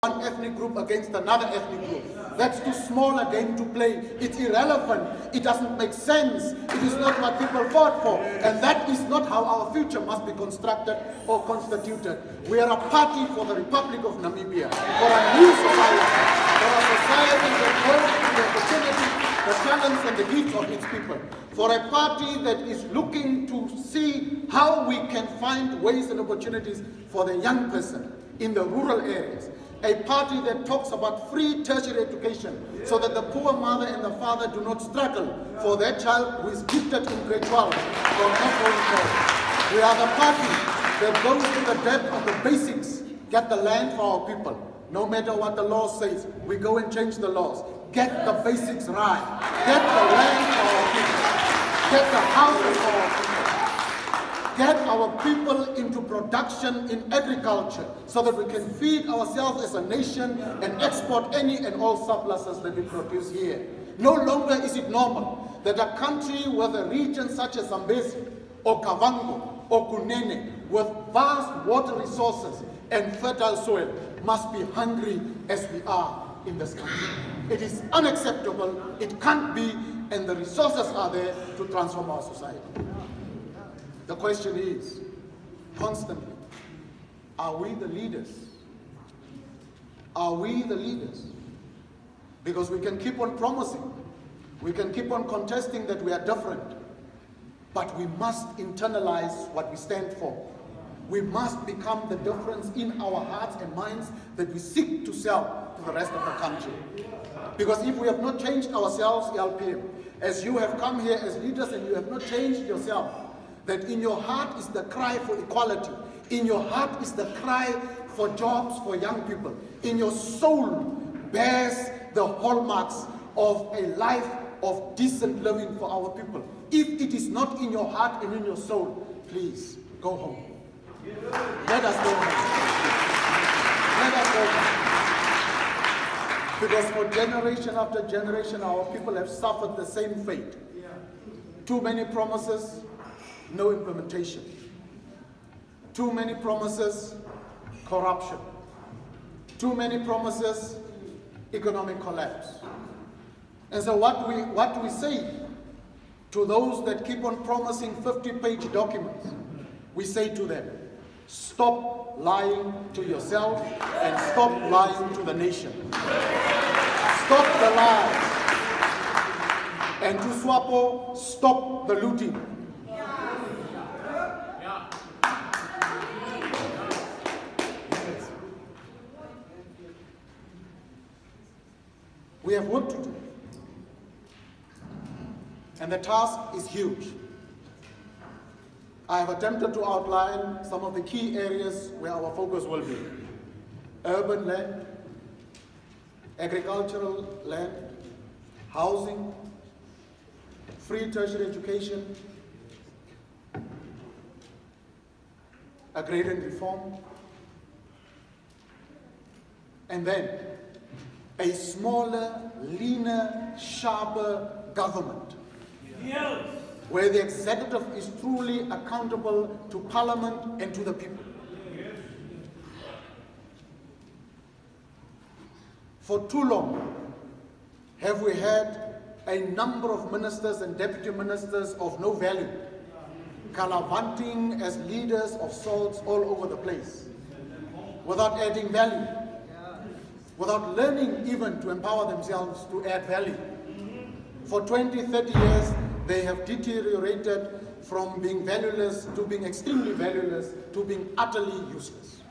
one ethnic group against another ethnic group. That's too small a game to play. It's irrelevant. It doesn't make sense. It is not what people fought for. And that is not how our future must be constructed or constituted. We are a party for the Republic of Namibia, for a new society, for a society that holds the opportunity, the talents and the gifts of its people, for a party that is looking to see how we can find ways and opportunities for the young person in the rural areas. A party that talks about free tertiary education so that the poor mother and the father do not struggle for their child who is gifted in grade 12 from not going forward. We are the party that goes to the depth of the basics, get the land for our people. No matter what the law says, we go and change the laws. Get the basics right. Get the land for our people. Get the houses for our people. Get our people into production in agriculture so that we can feed ourselves as a nation and export any and all surpluses that we produce here. No longer is it normal that a country with a region such as Zambezi or Kavango or Kunene with vast water resources and fertile soil must be hungry as we are in this country. It is unacceptable, it can't be, and the resources are there to transform our society. The question is, constantly, are we the leaders? Are we the leaders? Because we can keep on promising, we can keep on contesting that we are different, but we must internalize what we stand for. We must become the difference in our hearts and minds that we seek to sell to the rest of the country. Because if we have not changed ourselves, LPM, as you have come here as leaders and you have not changed yourself, that in your heart is the cry for equality. In your heart is the cry for jobs for young people. In your soul bears the hallmarks of a life of decent living for our people. If it is not in your heart and in your soul, please go home. Let us go home. Let us go home. Because for generation after generation, our people have suffered the same fate. Too many promises, no implementation. Too many promises, corruption. Too many promises, economic collapse. And so what we say to those that keep on promising 50-page documents, we say to them, stop lying to yourself and stop lying to the nation. Stop the lies. And to Swartbooi, stop the looting. We have work to do, and the task is huge. I have attempted to outline some of the key areas where our focus will be. Urban land, agricultural land, housing, free tertiary education, agrarian reform, and then a smaller, leaner, sharper government. Yes. Where the executive is truly accountable to Parliament and to the people. Yes. For too long have we had a number of ministers and deputy ministers of no value, gallivanting as leaders of sorts all over the place, without adding value, without learning even to empower themselves to add value. For 20, 30 years, they have deteriorated from being valueless to being extremely valueless to being utterly useless.